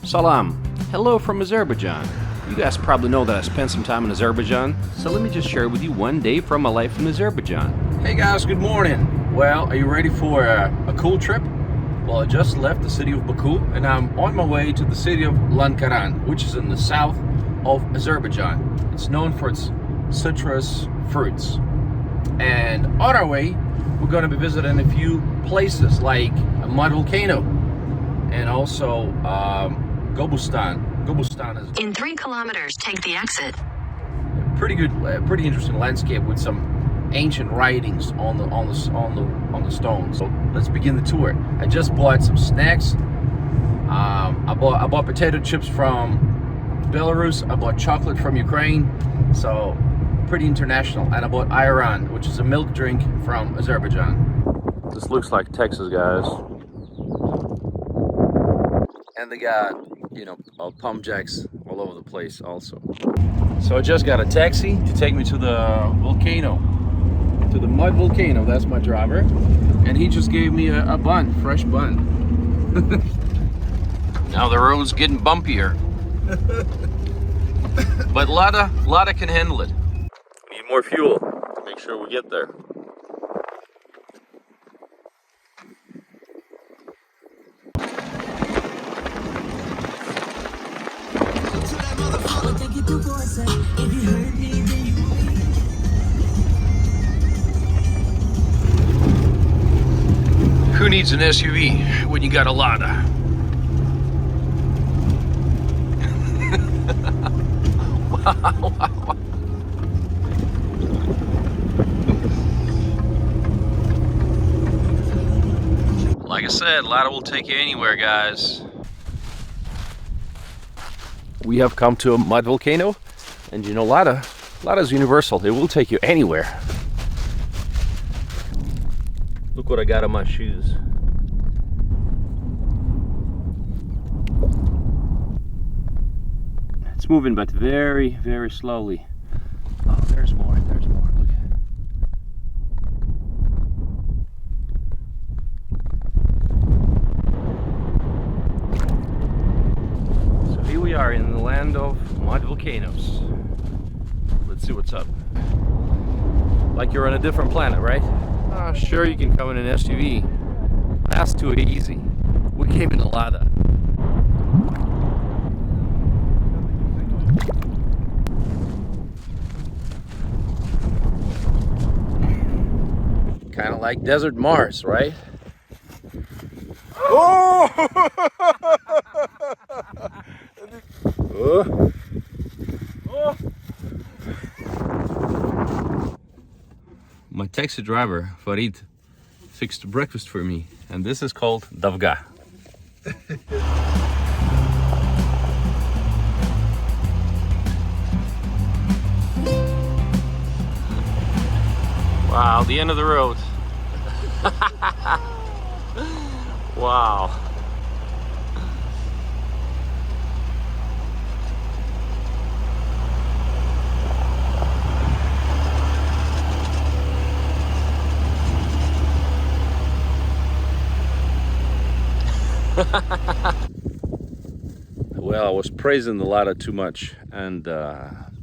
Salam. Hello from Azerbaijan. You guys probably know that I spent some time in Azerbaijan, so let me just share with you one day from my life in Azerbaijan. Hey guys, good morning. Well, are you ready for a cool trip? Well, I just left the city of Baku and I'm on my way to the city of Lankaran, which is in the south of Azerbaijan. It's known for its citrus fruits. And on our way, we're going to be visiting a few places like a mud volcano and also Gobustan. Gobustan is in 3 kilometers, take the exit. Pretty interesting landscape with some ancient writings on the stones. So let's begin the tour. I just bought some snacks. I bought potato chips from Belarus. I bought chocolate from Ukraine. So pretty international. And I bought ayran, which is a milk drink from Azerbaijan. This looks like Texas, guys. And they got, pump jacks all over the place also. So I just got a taxi to take me to the volcano, to the mud volcano. That's my driver. And he just gave me a bun, fresh bun. Now the road's getting bumpier. But Lada can handle it. We need more fuel to make sure we get there. Who needs an SUV when you got a Lada? Wow. Like I said, Lada will take you anywhere, guys. We have come to a mud volcano, and Lada is universal. It will take you anywhere. Look what I got on my shoes. It's moving, but very, very slowly. Oh, there's more, look. So here we are in the land of mud volcanoes. Let's see what's up. Like you're on a different planet, right? Sure, you can come in an SUV. That's too easy. We came in a Lada. Kind of like Desert Mars, right? Oh! Oh! My taxi driver, Farid, fixed breakfast for me, and this is called davga. Wow, the end of the road. Wow. Well, I was praising the Lada too much, and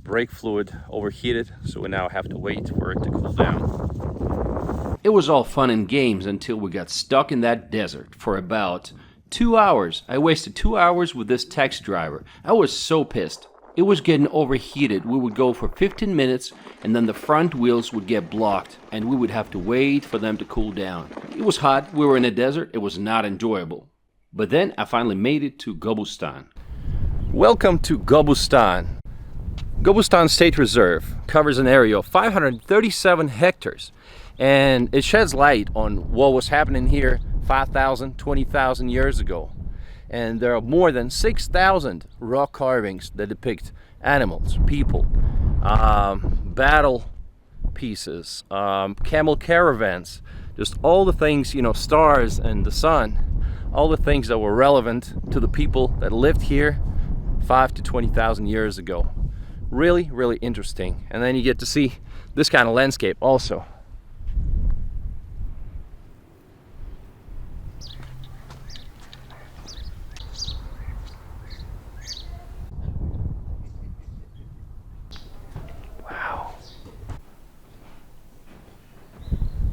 brake fluid overheated, so we now have to wait for it to cool down. It was all fun and games until we got stuck in that desert for about 2 hours. I wasted 2 hours with this taxi driver. I was so pissed. It was getting overheated. We would go for 15 minutes and then the front wheels would get blocked and we would have to wait for them to cool down. It was hot. We were in a desert. It was not enjoyable. But then I finally made it to Gobustan. Welcome to Gobustan. Gobustan State Reserve covers an area of 537 hectares, and it sheds light on what was happening here 5,000, 20,000 years ago. And there are more than 6,000 rock carvings that depict animals, people, battle pieces, camel caravans, just all the things, stars and the sun, all the things that were relevant to the people that lived here 5 to 20,000 years ago. Really, really interesting. And then you get to see this kind of landscape also.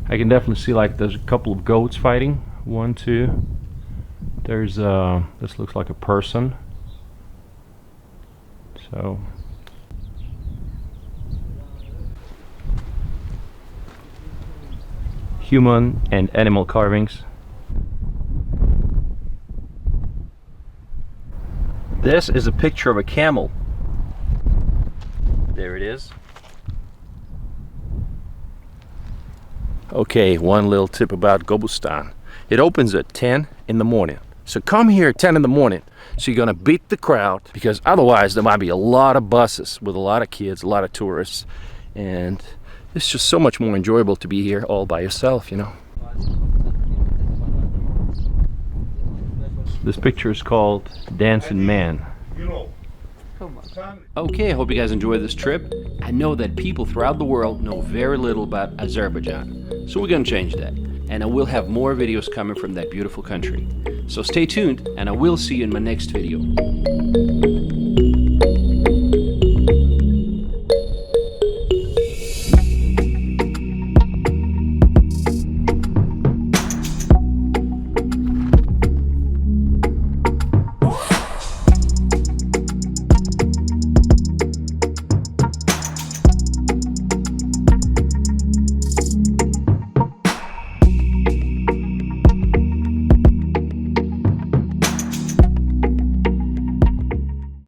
I can definitely see like there's a couple of goats fighting. One, two. There's this looks like a person. So human and animal carvings. This is a picture of a camel. There it is. Okay, one little tip about Gobustan. It opens at 10 in the morning. So come here at 10 in the morning. So you're gonna beat the crowd, because otherwise there might be a lot of buses with a lot of kids, a lot of tourists, and it's just so much more enjoyable to be here all by yourself, you know. This picture is called Dancing Man. Okay, I hope you guys enjoyed this trip. I know that people throughout the world know very little about Azerbaijan, so we're gonna change that. And I will have more videos coming from that beautiful country. So stay tuned, and I will see you in my next video.